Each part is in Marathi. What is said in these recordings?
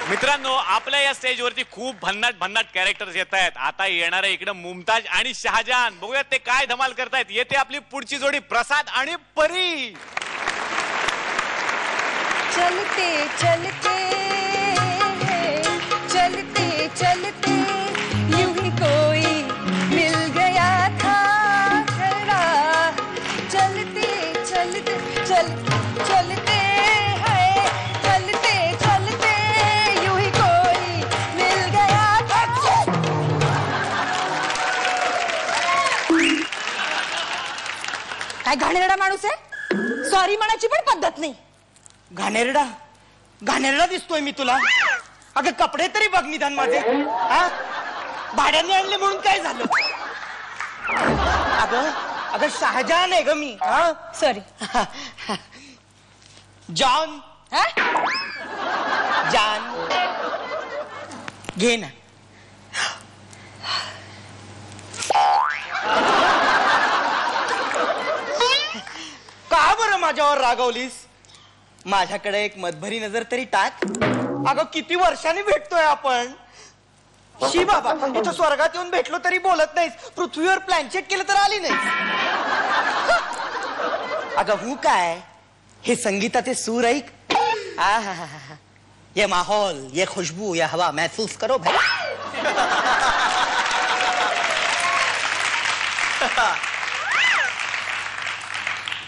मित्रांनो, आपल्या या स्टेजवरती खूप भन्नाट कॅरेक्टर्स येत आहेत. आता येणारे इकडे मुमताज आणि शहाजहान, बघूयात ते काय धमाल करतायत. येते आपली पुढची जोडी प्रसाद आणि परी. चलते चलते चलते चलते यूं ही कोई मिल गया था खड़ा. चलते चलते चल चलते है चलते चलते यूं ही कोई मिल गया था. काय घाणेरडा माणूस आहे. सॉरी म्हणायची पण पद्धत नाही. घाणेरडा घाणेरडा दिसतोय मी तुला. अगं कपडे तरी बघ निदान माझे. हा, भाड्याने आणले म्हणून काय झालं. अगं अगं शहाजहान आहे ग मी. हा सॉरी. जॉन. जान घे ना. का बरं माझ्यावर रागवलीस. माझ्याकडे एक मधभरी नजर तरी टाक. अगं किती वर्षांनी भेटतोय आपण. शी बाबा, इथं स्वर्गात येऊन भेटलो तरी बोलत नाहीस. पृथ्वीवर प्लॅनचेट केलं तर आली नाहीस. अगं हूं काय, हे संगीताचे सूर ऐक. ये माहौल, ये खुशबू, ये हवा महसूस करो भाई.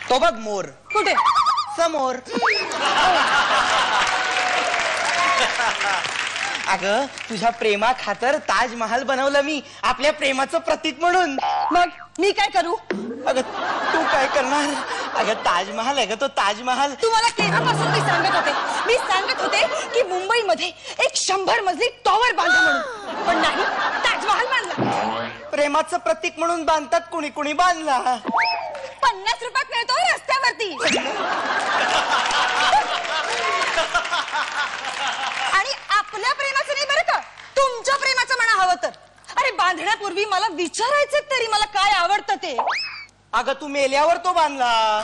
तो बघ मोर. कुठे. समोर. अगं तुझ्या प्रेमा खातर ताजमहाल बनवलं मी, आपल्या प्रेमाचं प्रतीक म्हणून. मग मी काय करू. अगं तू काय करणार. अगं ताजमहाल आहे ग तो ताजमहाल. तुम्हाला केव्हापासून मी सांगत होते की मुंबईमध्ये एक 100 मजली टॉवर बांधा म्हणून, पण नाही, ताजमहाल बांधला. प्रेमाचं प्रतीक म्हणून बांधतात, कुणी कुणी बांधला. 50 रुपयात मिळतो रस्त्यावरती. आणि आपल्या प्रेमाचं नाही बरं का, तुमच्या प्रेमाचं म्हणा हवं तर. अरे बांधण्यापूर्वी मला विचारायचं तरी मला काय आवडतं ते. अगं तू मेल्यावर तो बांधला.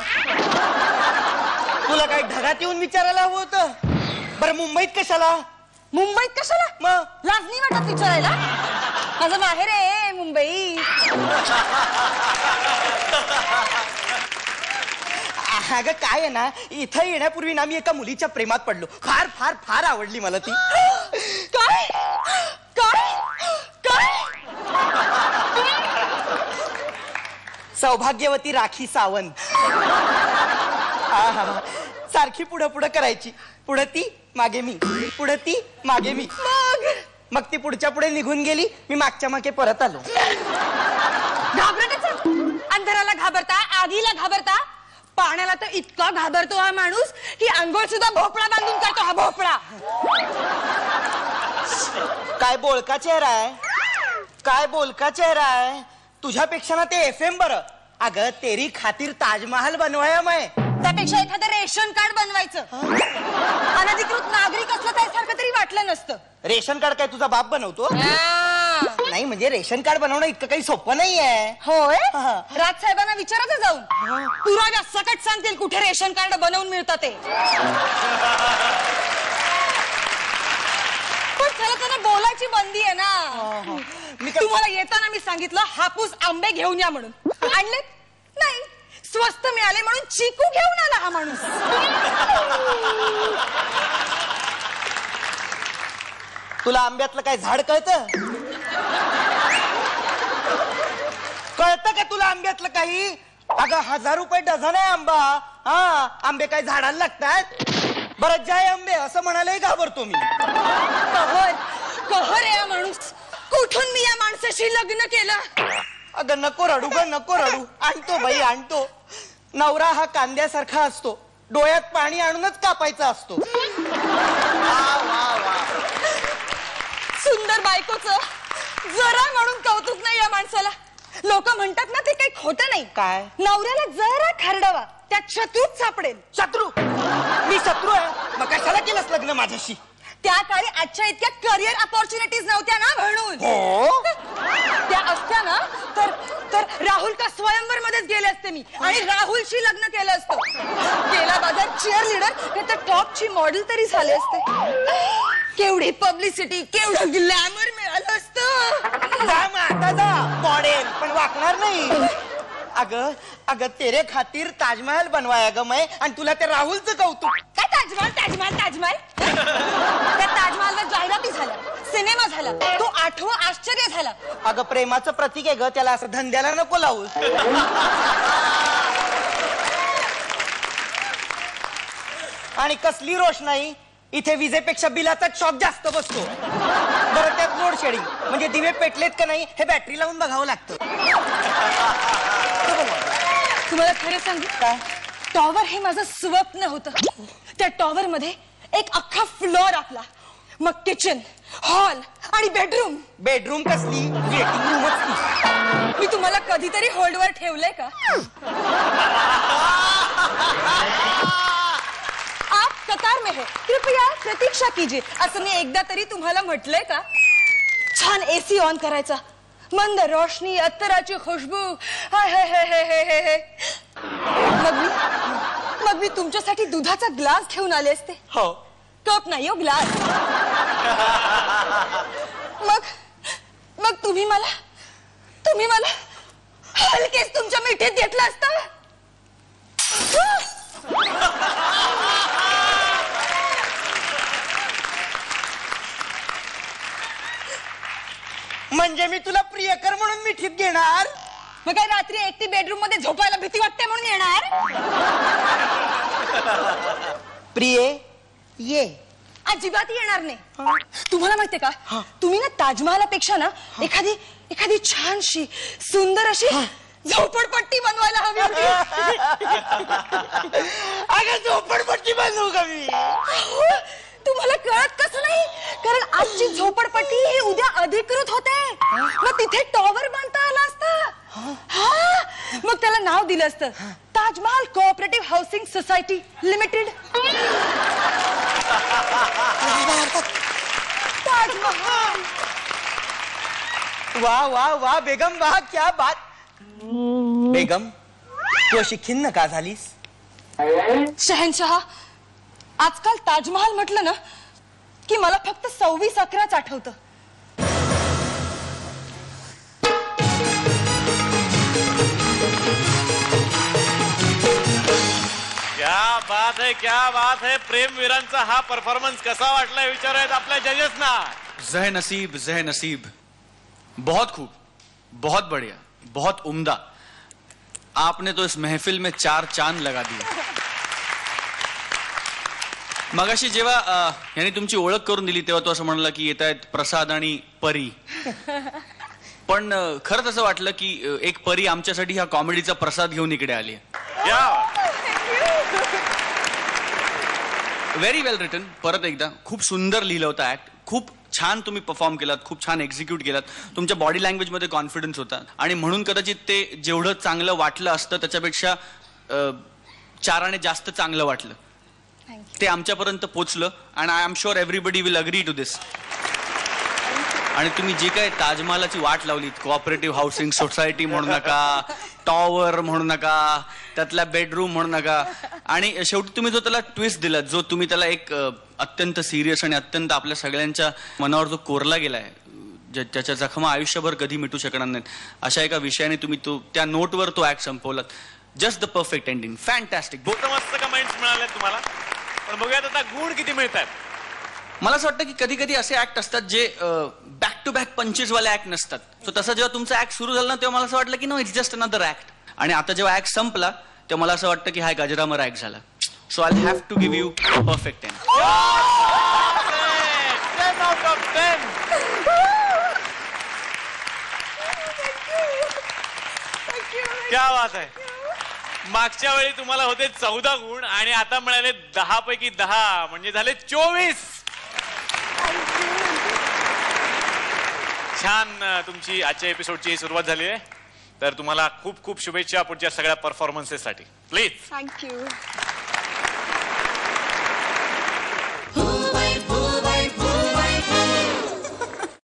तुला काय ढगात येऊन विचारायला हवं होतं. बरं मुंबईत कशाला. मुंबईत कशाला. मग लाज नाही वाटत विचारायला. माझं माहेर आहे मुंबई. अगं काय आहे ना, इथं येण्यापूर्वी ना मी एका मुलीच्या प्रेमात पडलो. फार फार फार आवडली मला ती. काय काय काय. सौभाग्यवती राखी सावंत. सारखी पुढं पुढं करायची. पुढं ती मागे मी, पुढं ती मागे मी. मग ती पुढच्या पुढे निघून गेली, मी मागच्या मागे परत आलो. घाबरतच. अंधाराला घाबरता, आगीला घाबरता, पाण्याला तर इतका घाबरतो हा माणूस की अंघोळ सुद्धा भोपळा बांधून करतो. हा भोपळा. काय बोलका चेहरा आहे, काय बोलका चेहरा आहे. तुझ्यापेक्षा ना ते FM बरं. अगं तेरी खातीर ताजमहाल बनवाया मैं. त्यापेक्षा एखादं रेशन कार्ड बनवायचं. अनधिकृत नागरिक असलं त्यासारखं तरी वाटलं नसतं. रेशन कार्ड काय तुझा बाप बनवतो. नाही म्हणजे रेशन कार्ड बनवणं इतकं काही सोपं नाहीये. होय. राजसाहेबांना विचारायचं जाऊन. पुराव्या सकट सांगतील कुठे रेशन कार्ड बनवून मिळतं ते. पण चला त्यांना बोलायची बंदी आहे ना. तुम्हाला येताना मी सांगितलं हापूस आंबे घेऊन या म्हणून. आणले नाही. स्वस्त मिळाले म्हणून चिकू घेऊन आला हा माणूस. तुला आंब्यातलं काय झाड कळतं. कळतं का तुला आंब्यातलं काही. अगं 1000 रुपये डझन आहे आंबा. हा, आंबे काय झाडाला लागतात. बरं जय आंबे असं म्हणायलाही घाबरतो मी. कहर कहर आहे हा माणूस. कुठून मी या माणसाशी लग्न केलं. अगं नको रडू ग, नको रडू. आणतो बाई आणतो. नवरा हा कांद्यासारखा असतो, डोळ्यात पाणी आणूनच कापायचा असतो. सुंदर बायकोचं जरा म्हणून कौतुक नाही या माणसाला. लोक म्हणतात ना ते काही खोटं नाही. काय. नवऱ्याला जरा खरडवा, त्यात शत्रूच सापडेल. शत्रू. मी शत्रू आहे. मग कशाला केलंस लग्न माझ्याशी. त्या काळी आजच्या इतक्या करिअर अपॉर्च्युनिटीज नव्हत्या ना म्हणून. हो. त्या असत्या ना तर राहुल का स्वयंवर मध्येच गेले असते मी आणि राहुलशी लग्न केलं असतं. गेला बाजार चीअर लीडर तर टॉपची मॉडेल तरी झाले असते. केवढी पब्लिसिटी, केवढं ग्लॅमर मिळालं असतं. जा मग आता जा मॉडेल, पण वाकणार नाही. अगं अगं तेरे खातीर ताजमहल बनवाया ग मैं, आणि तुला ते राहुलचं कौतुक. काय ताजमहल ताजमहल ताजमहल? त्या ताजमहलवर जाहिराती झाल्या, सिनेमा झाला, तो 8वं आश्चर्य झाला. अगं प्रेमाचं प्रतीक आहे ग, त्याला असं धंद्याला नको लावू. आणि कसली रोषणाई, इथे विजेपेक्षा बिलाचा शॉक जास्त बसतो. बरं त्यात लोड शेडिंग, म्हणजे दिवे पेटलेत का नाही हे बॅटरी लावून बघावं लागतं. तुम्हाला खरं सांगू काय, टॉवर हे माझं स्वप्न होतं. त्या टॉवर मध्ये एक अख्खा फ्लोअर आपला, मग किचन, हॉल आणि बेडरूम. बेडरूम कसली, वेटिंग रूमच. मी तुम्हाला कधीतरी होल्डवर ठेवलंय का? आप कतार में है, कृपया प्रतीक्षा कीजिए, असं मी एकदा तरी तुम्हाला म्हटलंय का? छान एसी ऑन करायचा, मंद रोशनी, अत्तराची खुशबू, हाय हाय हाय हाय हाय हाय हाय. मग मी तुमच्यासाठी दुधाचा ग्लास घेऊन आले असते. हो, कप नाही हो, ग्लास. मग तुम्ही मला हलकेच तुमच्या मिठीत घेतलं असतं. म्हणजे मी तुला प्रियकर म्हणून मिठीत घेणार. मग काय रात्री एकटी बेडरूम मध्ये झोपायला भीती वाटते म्हणून येणार? प्रिये ये. अजिबात येणार नाही. तुम्हाला माहितीये का, तुम्ही ना ताजमहालापेक्षा ना एखादी छानशी सुंदर अशी झोपडपट्टी बनवायला हवी होती. अगं झोपडपट्टी बनवू का मी? तुम्हाला कळत कसं नाही, कारण आजची झोपडपट्टी ही उद्या अधिकृत होते. मग तिथे टॉवर बांधता आला असता. हा, मग त्याला नाव दिलं असतं Taj Mahal cooperative housing society limited. Taj Mahal. वा वा वा बेगम, वाह क्या बात. बेगम, तू अशी खिन्न का झालीस? शहनशाह, आजकाल ताजमहाल म्हटलं ना की मला फक्त 26/11 आठवतं. क्या बात है. प्रेमवीरांचा हा परफॉर्मन्स कसा वाटलाय विचारायत आपल्या जजेसना. जह नसीब. बहुत खूब, बहुत बढ़िया, बहुत उम्दा. आपने तो इस महफिल में 4 चांद लगा दिए. मगाशी जेव्हा यांनी तुमची ओळख करून दिली तेव्हा तो असं म्हणला की येत आहेत प्रसाद आणि परी. पण खरंच असं वाटलं की एक परी आमच्यासाठी ह्या कॉमेडीचा प्रसाद घेऊन इकडे आली. व्हेरी वेल रिटन. परत एकदा खूप सुंदर लिहिलं होतं ऍक्ट. खूप छान तुम्ही परफॉर्म केलात, खूप छान एक्झिक्यूट केलात. तुमच्या बॉडी लँग्वेज मध्ये कॉन्फिडन्स होता आणि म्हणून कदाचित ते जेवढं चांगलं वाटलं असतं त्याच्यापेक्षा 4 जास्त चांगलं वाटलं. ते आमच्यापर्यंत पोचलं आणि I am sure everybody will agree to this. आणि तुम्ही जे काय ताजमहालाची वाट लावलीत, कोऑपरेटिव्ह हाऊसिंग सोसायटी म्हणू नका, टॉवर म्हणू नका, त्यातला बेडरूम म्हणू नका, आणि शेवटी तुम्ही जो त्याला ट्विस्ट दिला, जो तुम्ही त्याला एक अत्यंत सिरियस आणि अत्यंत आपल्या सगळ्यांच्या मनावर जो कोरला गेलाय, ज्याच्या जखमा आयुष्यभर कधी मिटू शकणार नाहीत, अशा एका विषयाने तुम्ही तो त्या नोटवर तो ऍक्ट संपवलात. Just the perfect ending. Fantastic. बहुत मस्त कमेंट्स मिळाले तुम्हाला. पण बघूयात आता गुण किती मिळतात. मला असं वाटतं की कधी कधी असे ऍक्ट असतात जे बॅक टू बॅक पंचेस वाले ऍक्ट नसतात. सो तसं जेव्हा तुमचा ऍक्ट सुरू झाला ना तेव्हा मला असं वाटलं की no it's just another act. आणि आता जेव्हा ऍक्ट संपला तेव्हा मला असं वाटतं की हा एक अजरामर ऍक्ट झाला. So I have to give you perfect 10. 10 out of 10. क्या बात आहे. मागच्या वेळी तुम्हाला होते 14 गुण आणि आता मिळाले 10 पैकी 10, म्हणजे झाले 24. छान तुमची आजच्या एपिसोडची सुरुवात झाली आहे. तर तुम्हाला खूप खूप शुभेच्छा पुढच्या सगळ्या परफॉर्मन्सेससाठी. प्लीज. थँक्यू.